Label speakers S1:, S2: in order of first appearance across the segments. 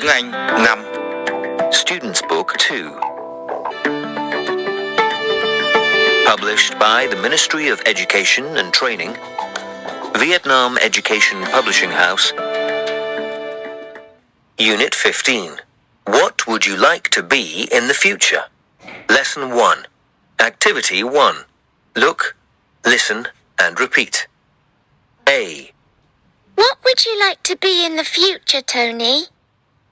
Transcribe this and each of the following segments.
S1: Tiếng Anh 5.
S2: Student's Book 2. Published by the Ministry of Education and Training, Vietnam Education Publishing House. Unit 15. What would you like to be in the future? Lesson 1. Activity 1. Look, listen, and repeat. A.
S3: What would you like to be in the future, Tony?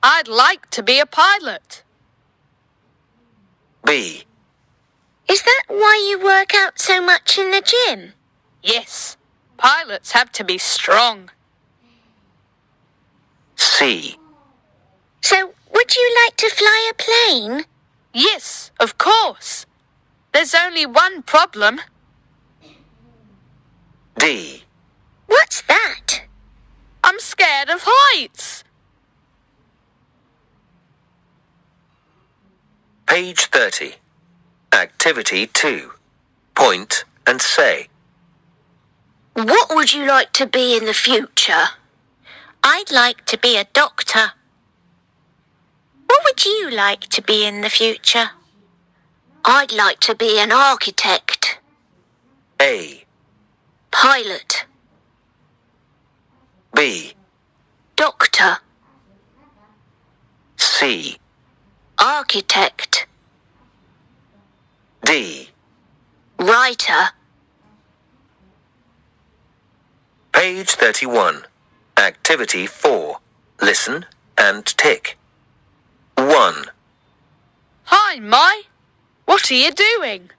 S4: I'd like to be a pilot.
S2: B.
S3: Is that why you work out so much in the gym?
S4: Yes, pilots have to be strong.
S2: C.
S3: So, would you like to fly a plane?
S4: Yes, of course. There's only one problem.
S2: D.
S3: What's that?
S4: I'm scared of heights.
S2: Page 30. Activity 2. Point and say.
S3: What would you like to be in the future? I'd like to be a doctor. What would you like to be in the future? I'd like to be an architect.
S2: A.
S3: Pilot.
S2: B.
S3: Doctor.
S2: C.
S3: Architect.
S2: D.
S3: Writer.
S2: Page 31. Activity 4. Listen and tick. 1.
S4: Hi, Mai. What are you doing?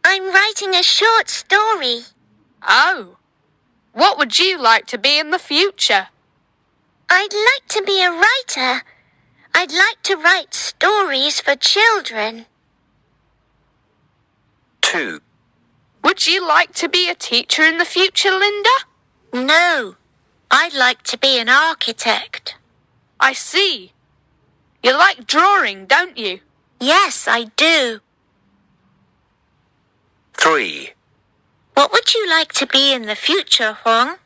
S3: I'm writing a short story.
S4: Oh. What would you like to be in the future?
S3: I'd like to be a writer. I'd like to write stories for children.
S2: 2.
S4: Would you like to be a teacher in the future, Linda?
S3: No, I'd like to be an architect.
S4: I see. You like drawing, don't you?
S3: Yes, I do.
S2: 3.
S3: What would you like to be in the future, Huang?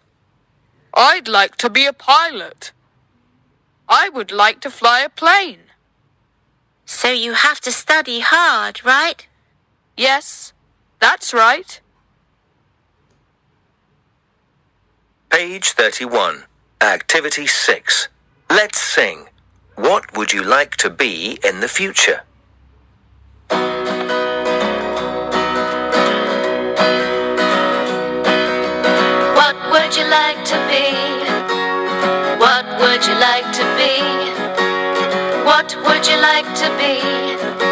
S4: I'd like to be a pilot. I would like to fly a plane.
S3: So you have to study hard, right?
S4: Yes, that's right.
S2: Page 31. Activity 6. Let's sing. What would you like to be in the future?
S3: What would you like to be? What would you like to be? What would you like to be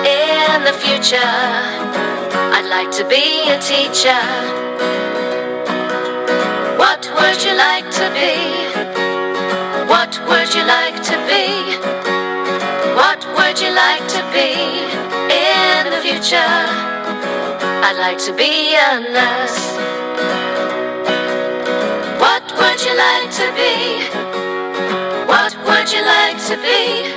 S3: in the future? I'd like to be a teacher. What would you like to be? What would you like to be? What would you like to be in the future? I'd like to be a nurse. What would you like to be? What would you like to be?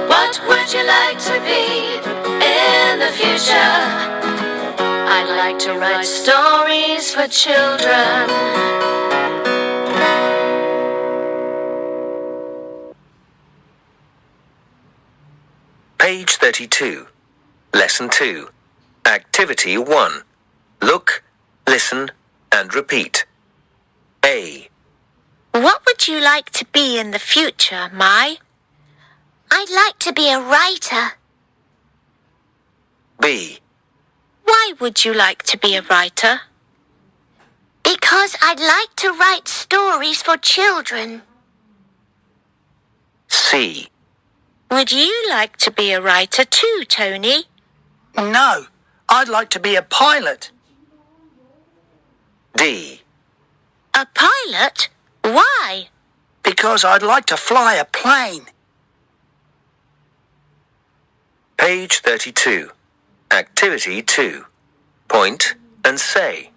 S3: What would you like to be in the future? I'd like to write stories for children.
S2: Page 32. Lesson 2. Activity 1. Look, listen, and repeat. A.
S3: What would you like to be in the future, Mai? I'd like to be a writer.
S2: B.
S3: Why would you like to be a writer? Because I'd like to write stories for children.
S2: C.
S3: Would you like to be a writer too, Tony?
S5: No, I'd like to be a pilot.
S2: D.
S3: A pilot? Why?
S5: Because I'd like to fly a plane.
S2: Page 32. Activity 2. Point and say.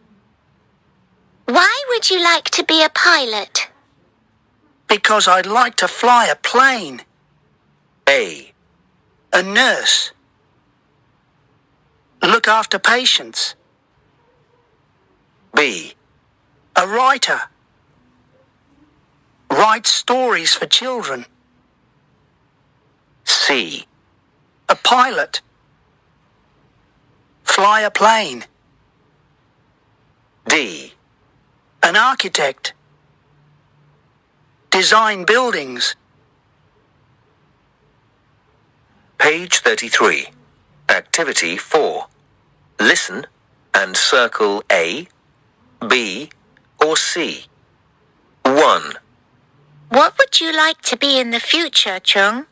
S3: Why would you like to be a pilot?
S5: Because I'd like to fly a plane.
S2: A.
S5: A nurse. Look after patients.
S2: B.
S5: A writer. Write stories for children.
S2: C.
S5: A pilot. Fly a plane.
S2: D.
S5: An architect. Design buildings.
S2: Page 33. Activity 4. Listen and circle A, B, or C. 1.
S1: What would you like to be in the future, Chung?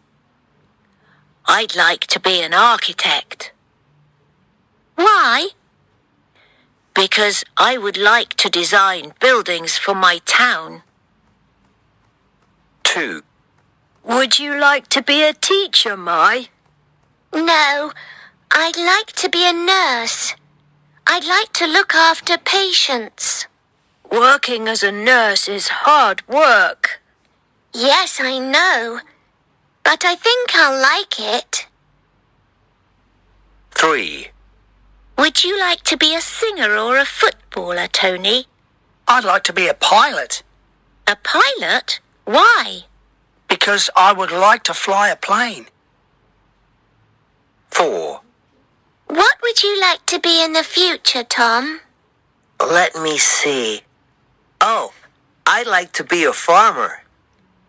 S1: I'd like to be an architect. Why? Because I would like to design buildings for my town.
S2: 2.
S1: Would you like to be a teacher, Mai? No, I'd like to be a nurse. I'd like to look after patients. Working as a nurse is hard work. Yes, I know. But I think I'll like it.
S2: 3.
S1: Would you like to be a singer or a footballer, Tony?
S5: I'd like to be a pilot
S1: A pilot? Why?
S5: because I would like to fly a plane.
S2: 4.
S1: What would you like to be in the future, Tom?
S6: Let me see. Oh, I'd like to be a farmer.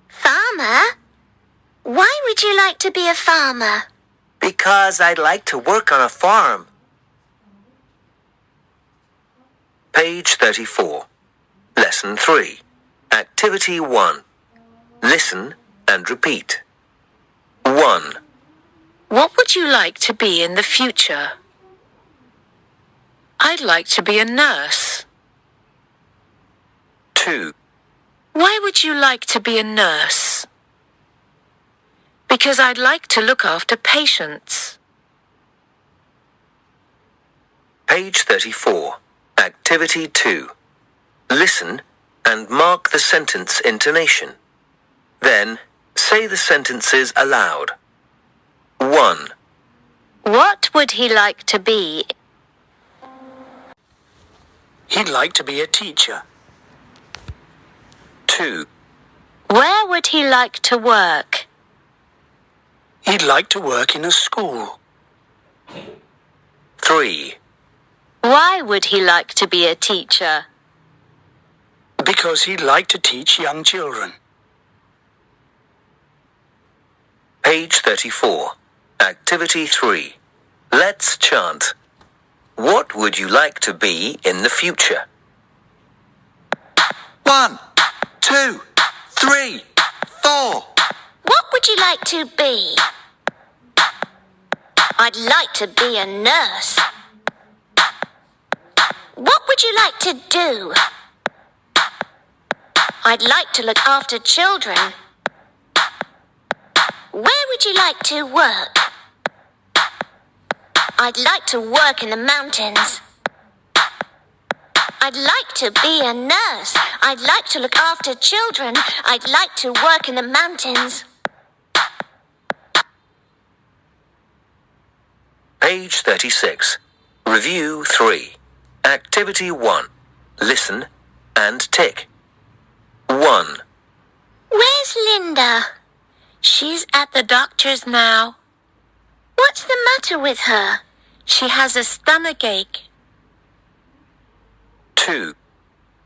S1: Farmer? Why would you like to be a farmer?
S6: Because I'd like to work on a farm.
S2: Page 34. Lesson 3. Activity 1. Listen and repeat. 1.
S4: What would you like to be in the future? I'd like to be a nurse.
S2: 2.
S4: Why would you like to be a nurse? Because I'd like to look after patients.
S2: Page 34. Activity 2. Listen and mark the sentence intonation. Then say the sentences aloud. 1.
S1: What would he like to be?
S5: He'd like to be a teacher.
S2: 2.
S1: Where would he like to work?
S5: He'd like to work in a school.
S2: 3.
S1: Why would he like to be a teacher?
S5: Because he'd like to teach young children.
S2: Page 34. Activity 3. Let's chant. What would you like to be in the future?
S6: 1, 2, 3, 4.
S1: What would you like to be? I'd like to be a nurse. What would you like to do? I'd like to look after children. Where would you like to work? I'd like to work in the mountains. I'd like to be a nurse. I'd like to look after children. I'd like to work in the mountains.
S2: Page 36. Review 3. Activity 1. Listen and tick. 1.
S1: Where's Linda? She's at the doctor's now. What's the matter with her? She has a stomachache.
S2: 2.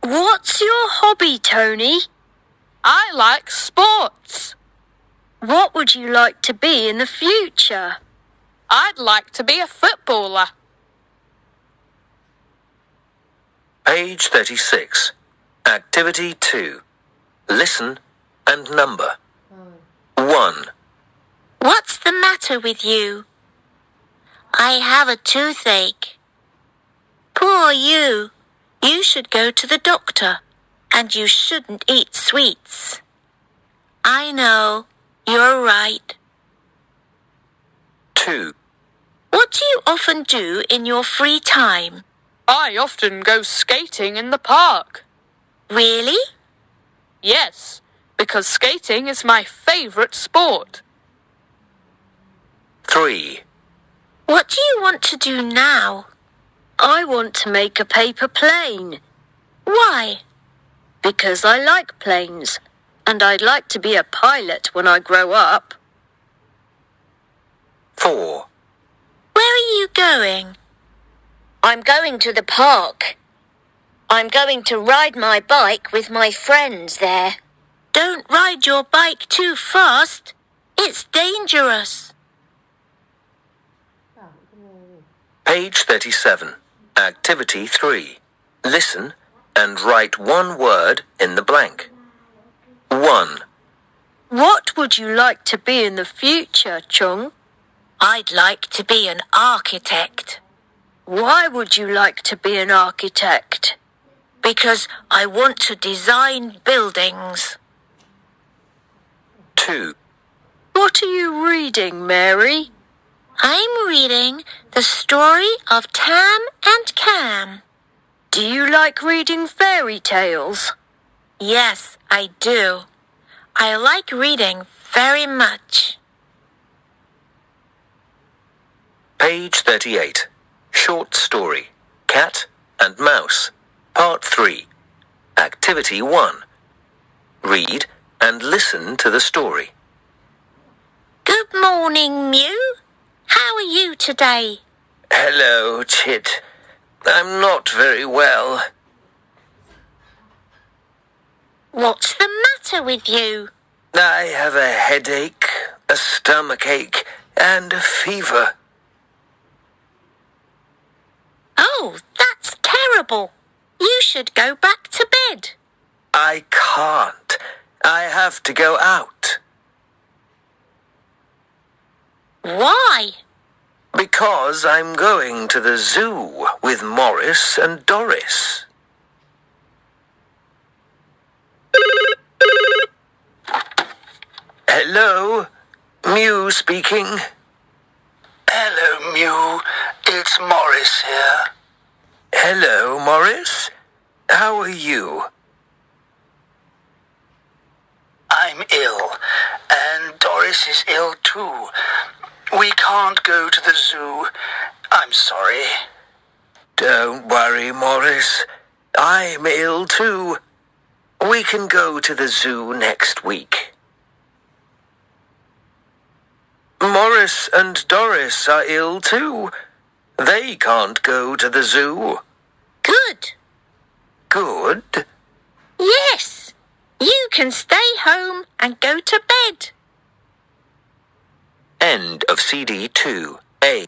S1: What's your hobby, Tony?
S4: I like sports.
S1: What would you like to be in the future?
S4: I'd like to be a footballer.
S2: Page 36. Activity 2. Listen and number. 1.
S1: What's the matter with you? I have a toothache. Poor you. You should go to the doctor, and you shouldn't eat sweets. I know, you're right.
S2: 2.
S1: What do you often do in your free time?
S4: I often go skating in the park.
S1: Really?
S4: Yes, because skating is my favorite sport.
S2: 3.
S1: What do you want to do now? I want to make a paper plane. Why? Because I like planes, and I'd like to be a pilot when I grow up.
S2: 4.
S1: Where are you going? I'm going to the park. I'm going to ride my bike with my friends there. Don't ride your bike too fast. It's dangerous.
S2: Page 37. Activity 3. Listen and write one word in the blank. 1.
S1: What would you like to be in the future, Chung? I'd like to be an architect. Why would you like to be an architect? Because I want to design buildings.
S2: 2.
S1: What are you reading, Mary? I'm reading the story of Tam and Cam. Do you like reading fairy tales? Yes, I do. I like reading very much.
S2: Page 38. Short story. Cat and Mouse. Part 3. Activity 1. Read and listen to the story.
S1: Good morning, Mew. How are you today?
S2: Hello, Chit. I'm not very well.
S1: What's the matter with you?
S2: I have a headache, a stomachache, and a fever.
S1: Oh, that's terrible. You should go back to bed.
S2: I can't. I have to go out.
S1: Why?
S2: Because I'm going to the zoo with Morris and Doris. Hello? Mew speaking.
S5: Hello, Mew. It's Morris here.
S2: Hello, Morris. How are you?
S5: I'm ill, and Doris is ill too. We can't go to the zoo. I'm sorry.
S2: Don't worry, Morris. I'm ill too. We can go to the zoo next week. Morris and Doris are ill too. They can't go to the zoo.
S1: Good.
S2: Good.
S1: Yes. You can stay home and go to bed.
S2: End of CD 2A.